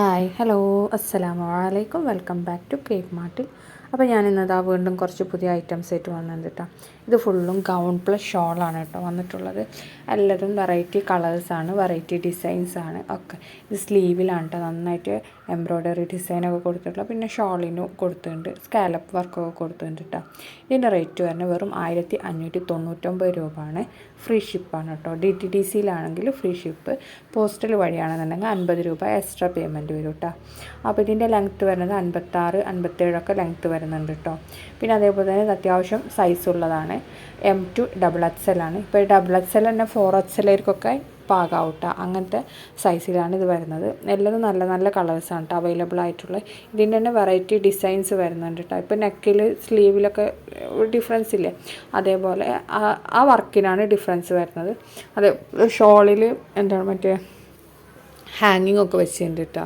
Hi hello അസ്സലാമു അലൈക്കും welcome back to cake മാർട്ടിൽ. അപ്പോൾ ഞാനിന്നതാ വീണ്ടും കുറച്ച് പുതിയ ഐറ്റംസ് ആയിട്ട് വന്നത് കേട്ടോ. ഇത് ഫുള്ളും ഗൗൺ പ്ലസ് ഷോളാണ് കേട്ടോ വന്നിട്ടുള്ളത്. എല്ലാതും വെറൈറ്റി കളേഴ്സാണ്, വെറൈറ്റി ഡിസൈൻസാണ് ഒക്കെ. ഇത് സ്ലീവിലാണ് കേട്ടോ നന്നായിട്ട് എംബ്രോയ്ഡറി ഡിസൈനൊക്കെ കൊടുത്തിട്ടുള്ള, പിന്നെ ഷോളിനും കൊടുത്തിട്ടുണ്ട്, സ്കാലപ്പ് വർക്കൊക്കെ കൊടുത്തിട്ടുണ്ട് കേട്ടോ. ഇതിൻ്റെ റേറ്റ് വരുന്നത് വെറും 1599 രൂപയാണ്. ഫ്രീ ഷിപ്പാണ് കേട്ടോ. DTDCയിലാണെങ്കിൽ ഫ്രീ ഷിപ്പ്, പോസ്റ്റൽ വഴിയാണെന്നുണ്ടെങ്കിൽ 50 രൂപ എക്സ്ട്രാ പേയ്മെൻറ്റ് വരും കേട്ടോ. അപ്പോൾ ഇതിൻ്റെ ലെങ്ത്ത് വരുന്നത് 56, 57 ലെങ്ത്ത് വരുന്നുണ്ട് കേട്ടോ. പിന്നെ അതേപോലെ തന്നെ അത്യാവശ്യം സൈസ് ഉള്ളതാണ്. M to XXL ആണ്. ഇപ്പോൾ XXL തന്നെ 4XL പാകാവട്ട അങ്ങനത്തെ സൈസിലാണ് ഇത് വരുന്നത്. എല്ലാതും നല്ല നല്ല കളേഴ്സാണ് കേട്ടോ അവൈലബിൾ ആയിട്ടുള്ളത്. ഇതിൻ്റെ തന്നെ വെറൈറ്റി ഡിസൈൻസ് വരുന്നുണ്ട് കേട്ടോ. ഇപ്പോൾ നെക്കിൽ സ്ലീവിലൊക്കെ ഡിഫറൻസ് ഇല്ലേ, അതേപോലെ ആ വർക്കിനാണ് ഡിഫറൻസ് വരുന്നത്. അത് ഷോളിൽ എന്താണ് മറ്റേ ഹാങ്ങിങ് ഒക്കെ വെച്ചിട്ടുണ്ട് കേട്ടോ.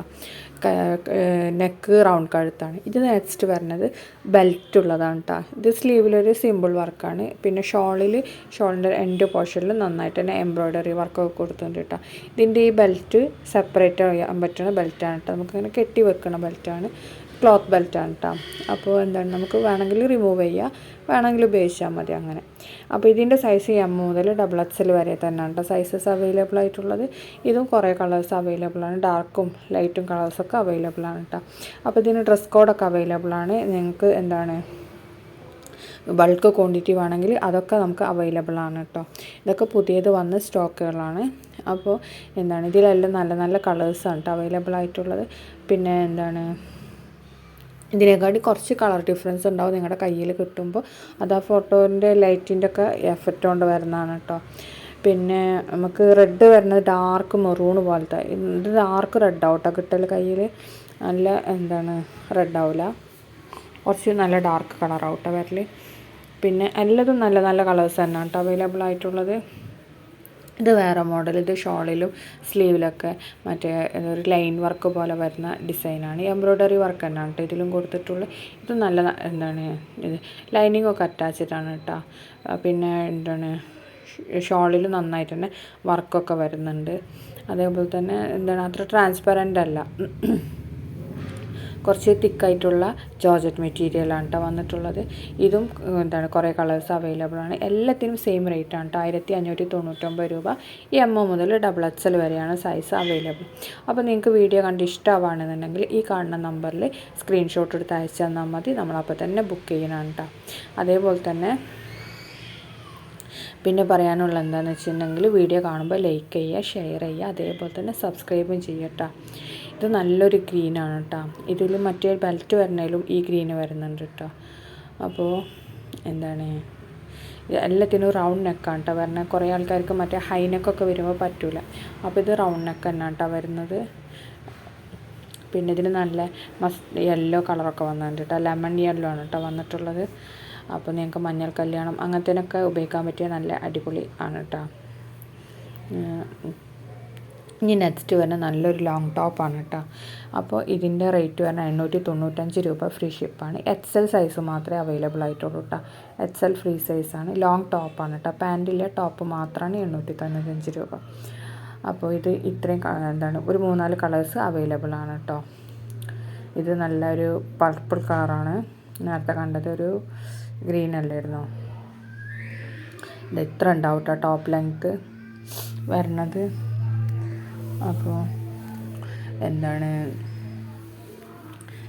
നെക്ക് റൗണ്ട് കഴുത്താണ്. ഇത് നെക്സ്റ്റ് വരുന്നത് ബെൽറ്റ് ഉള്ളതാണ് കേട്ടോ. ഇത് സ്ലീവിലൊരു സിമ്പിൾ വർക്കാണ്. പിന്നെ ഷോളിൻ്റെ എൻഡ് പോർഷനിൽ നന്നായിട്ട് തന്നെ എംബ്രോയ്ഡറി വർക്കൊക്കെ കൊടുത്തിട്ടുണ്ട് കേട്ടോ. ഇതിൻ്റെ ഈ ബെൽറ്റ് സെപ്പറേറ്റ് ചെയ്യാൻ പറ്റുന്ന ബെൽറ്റാണ് കേട്ടോ. നമുക്കിങ്ങനെ കെട്ടി വെക്കണ ബെൽറ്റാണ്, ക്ലോത്ത് ബെൽറ്റാണ് കേട്ടോ. അപ്പോൾ എന്താണ്, നമുക്ക് വേണമെങ്കിൽ റിമൂവ് ചെയ്യുക, വേണമെങ്കിൽ ഉപയോഗിച്ചാൽ മതി അങ്ങനെ. അപ്പോൾ ഇതിൻ്റെ സൈസ് M മുതൽ XXL വരെ തന്നെയാണ് കേട്ടോ സൈസസ് അവൈലബിൾ ആയിട്ടുള്ളത്. ഇതും കുറേ കളേഴ്സ് അവൈലബിൾ ആണ്, ഡാർക്കും ലൈറ്റും കളേഴ്സൊക്കെ അവൈലബിൾ ആണ് കേട്ടോ. അപ്പോൾ ഇതിന് ഡ്രസ് കോഡൊക്കെ അവൈലബിൾ ആണ്. നിങ്ങൾക്ക് എന്താണ് ബൾക്ക് ക്വാണ്ടിറ്റി വേണമെങ്കിൽ അതൊക്കെ നമുക്ക് അവൈലബിൾ ആണ് കേട്ടോ. ഇതൊക്കെ പുതിയത് വന്ന സ്റ്റോക്കുകളാണ്. അപ്പോൾ എന്താണ്, ഇതിലെല്ലാം നല്ല നല്ല കളേഴ്സാണ് കേട്ടോ അവൈലബിൾ ആയിട്ടുള്ളത്. പിന്നെ എന്താണ്, ഇതിനെക്കാട്ടി കുറച്ച് കളർ ഡിഫറൻസ് ഉണ്ടാവും നിങ്ങളുടെ കയ്യിൽ കിട്ടുമ്പോൾ. അത് ആ ഫോട്ടോൻ്റെ ലൈറ്റിൻ്റെ ഒക്കെ എഫക്റ്റ് കൊണ്ട് വരുന്നതാണ് കേട്ടോ. പിന്നെ നമുക്ക് റെഡ് വരുന്നത് ഡാർക്ക് മെറൂൺ പോലത്തെ, ഇത് ഡാർക്ക് റെഡ് ആവട്ടോ കിട്ടൽ കയ്യിൽ. നല്ല എന്താണ് റെഡ് ആവില്ല, കുറച്ച് നല്ല ഡാർക്ക് കളറാവട്ടെ വരൽ. പിന്നെ എല്ലാതും നല്ല നല്ല കളേഴ്സ് തന്നെയാണ് കേട്ടോ അവൈലബിൾ ആയിട്ടുള്ളത്. ഇത് വേറെ മോഡൽ. ഇത് ഷോളിലും സ്ലീവിലൊക്കെ മറ്റേ ഒരു ലൈൻ വർക്ക് പോലെ വരുന്ന ഡിസൈനാണ്. എംബ്രോയ്ഡറി വർക്ക് തന്നെയാണ് കേട്ടോ ഇതിലും കൊടുത്തിട്ടുള്ളത്. ഇത് നല്ല എന്താണ് ഇത് ലൈനിങ് ഒക്കെ അറ്റാച്ചിട്ടാണ് കേട്ടോ. പിന്നെ എന്താണ് ഷോളിൽ നന്നായിട്ട് തന്നെ വർക്കൊക്കെ വരുന്നുണ്ട്. അതേപോലെ തന്നെ എന്താണ് അത്ര ട്രാൻസ്പെറൻ്റ് അല്ല, കുറച്ച് തിക്കായിട്ടുള്ള ജോർജറ്റ് മെറ്റീരിയലാണ് കേട്ടോ വന്നിട്ടുള്ളത്. ഇതും എന്താണ് കുറേ കളേഴ്സ് അവൈലബിൾ ആണ്. എല്ലാത്തിനും സെയിം റേറ്റ് ആണ് കേട്ടോ, 1599 രൂപ. M മുതൽ XXL വരെയാണ് സൈസ് അവൈലബിൾ. അപ്പോൾ നിങ്ങൾക്ക് വീഡിയോ കണ്ട് ഇഷ്ടമാവുകയാണെന്നുണ്ടെങ്കിൽ ഈ കാണുന്ന നമ്പറിൽ സ്ക്രീൻഷോട്ട് എടുത്ത് അയച്ചു തന്നാൽ മതി, നമ്മളപ്പോൾ തന്നെ ബുക്ക് ചെയ്യണം കേട്ടോ. അതേപോലെ തന്നെ പിന്നെ പറയാനുള്ള എന്താണെന്ന് വെച്ചിട്ടുണ്ടെങ്കിൽ വീഡിയോ കാണുമ്പോൾ ലൈക്ക് ചെയ്യുക, ഷെയർ ചെയ്യുക, അതേപോലെ തന്നെ സബ്സ്ക്രൈബും ചെയ്യട്ടോ. ഇത് നല്ലൊരു ഗ്രീനാണ് കേട്ടോ. ഇതിൽ മറ്റേ ബെൽറ്റ് വരുന്നതിലും ഈ ഗ്രീന് വരുന്നുണ്ട് കേട്ടോ. അപ്പോൾ എന്താണ് എല്ലാത്തിനും റൗണ്ട് നെക്കാണ് കേട്ടോ വരുന്നത്. കുറേ ആൾക്കാർക്ക് മറ്റേ ഹൈ നെക്കൊക്കെ വരുമ്പോൾ പറ്റില്ല. അപ്പോൾ ഇത് റൗണ്ട് നെക്ക് തന്നെയാണ് കേട്ടോ വരുന്നത്. പിന്നെ ഇതിന് നല്ല യെല്ലോ കളറൊക്കെ വന്നിട്ടുണ്ട് കേട്ടോ. ലെമൺ യെല്ലോ ആണ് കേട്ടോ വന്നിട്ടുള്ളത്. അപ്പോൾ നിങ്ങൾക്ക് മഞ്ഞൾ കല്യാണം അങ്ങനത്തേനൊക്കെ ഉപയോഗിക്കാൻ പറ്റിയ നല്ല അടിപൊളി ആണ് കേട്ടോ. ഇനി നെക്സ്റ്റ് വരുന്ന നല്ലൊരു ലോങ് ടോപ്പാണ് കേട്ടോ. അപ്പോൾ ഇതിൻ്റെ റേറ്റ് വരുന്നത് 895 രൂപ, ഫ്രീ ഷിപ്പാണ്. XL സൈസ് മാത്രമേ അവൈലബിൾ ആയിട്ടുള്ളൂ കേട്ടോ. XL ഫ്രീ സൈസാണ്. ലോങ് ടോപ്പാണ് കേട്ടോ, പാൻറ്റിലെ ടോപ്പ് മാത്രമാണ് 895 രൂപ. അപ്പോൾ ഇത് ഇത്രയും എന്താണ് ഒരു 3-4 കളേഴ്സ് അവൈലബിൾ ആണ് കേട്ടോ. ഇത് നല്ലൊരു പർപ്പിൾ കളറാണ്. നേരത്തെ കണ്ടത് ഒരു ഗ്രീൻ അല്ലായിരുന്നോ. ഇത് ഇത്ര ഉണ്ടാവും കേട്ടോ ടോപ്പ് ലെങ്ത്ത് വരണത്. അപ്പോൾ എന്താണ്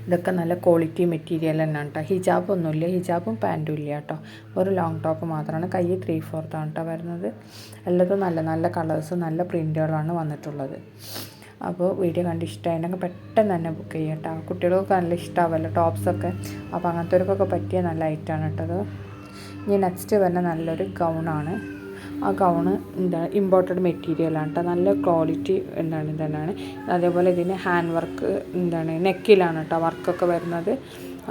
ഇതൊക്കെ നല്ല ക്വാളിറ്റി മെറ്റീരിയൽ തന്നെയാണ് കേട്ടോ. ഹിജാബൊന്നുമില്ല, ഹിജാബും പാൻറ്റും ഇല്ല കേട്ടോ. ഒരു ലോങ് ടോപ്പ് മാത്രമാണ്. കൈ 3/4 ആണ് കേട്ടോ വരുന്നത്. എല്ലാതും നല്ല നല്ല കളേഴ്സും നല്ല പ്രിൻറ്റുകളാണ് വന്നിട്ടുള്ളത്. അപ്പോൾ വീഡിയോ കണ്ട് ഇഷ്ടമായിട്ടുണ്ടെങ്കിൽ പെട്ടെന്ന് തന്നെ ബുക്ക് ചെയ്യാം കേട്ടോ. കുട്ടികൾക്ക് നല്ല ഇഷ്ടമാവുമല്ലോ ടോപ്സൊക്കെ. അപ്പോൾ അങ്ങനത്തെവർക്കൊക്കെ പറ്റിയ നല്ല ഐറ്റമാണ് കേട്ടത്. ഇനി നെക്സ്റ്റ് വരുന്ന നല്ലൊരു ഗൗണാണ്. ആ ഗൗണ് എന്താണ് ഇമ്പോർട്ടഡ് മെറ്റീരിയലാണ് കേട്ടോ. നല്ല ക്വാളിറ്റി എന്താണ് ഇതന്നെയാണ്. അതേപോലെ ഇതിന് ഹാൻഡ് വർക്ക് എന്താണ് നെക്കിലാണ് കേട്ടോ വർക്കൊക്കെ വരുന്നത്.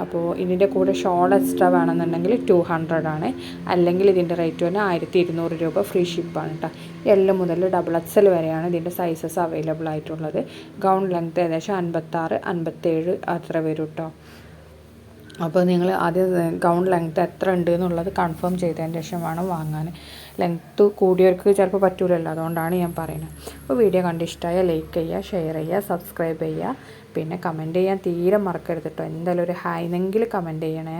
അപ്പോൾ ഇതിൻ്റെ കൂടെ ഷോൾ എക്സ്ട്രാ വേണമെന്നുണ്ടെങ്കിൽ 200 ആണ്. അല്ലെങ്കിൽ ഇതിൻ്റെ റേറ്റ് തന്നെ 1200 രൂപ, ഫ്രീ ഷിപ്പാണ് കേട്ടോ. L മുതൽ XXL വരെയാണ് ഇതിൻ്റെ സൈസസ് അവൈലബിൾ ആയിട്ടുള്ളത്. ഗൗൺ ലെങ്ത്ത് ഏകദേശം 56, 57 അത്ര വരും കേട്ടോ. അപ്പോൾ നിങ്ങൾ ആദ്യം ഗൗൺ ലെങ്ത്ത് എത്ര ഉണ്ട് എന്നുള്ളത് കൺഫേം ചെയ്തതിന് ശേഷം വേണം വാങ്ങാൻ. ലെങ്ത്ത് കൂടിയവർക്ക് ചിലപ്പോൾ പറ്റൂലല്ലോ, അതുകൊണ്ടാണ് ഞാൻ പറയുന്നത്. അപ്പോൾ വീഡിയോ കണ്ട് ഇഷ്ടമായ ലൈക്ക് ചെയ്യുക, ഷെയർ ചെയ്യുക, സബ്സ്ക്രൈബ് ചെയ്യുക. പിന്നെ കമൻറ്റ് ചെയ്യാൻ തീരെ മറക്കരുത് കേട്ടോ. എന്തായാലും ഒരു ഹായ് എന്നെങ്കിലും കമൻറ്റ് ചെയ്യണേ.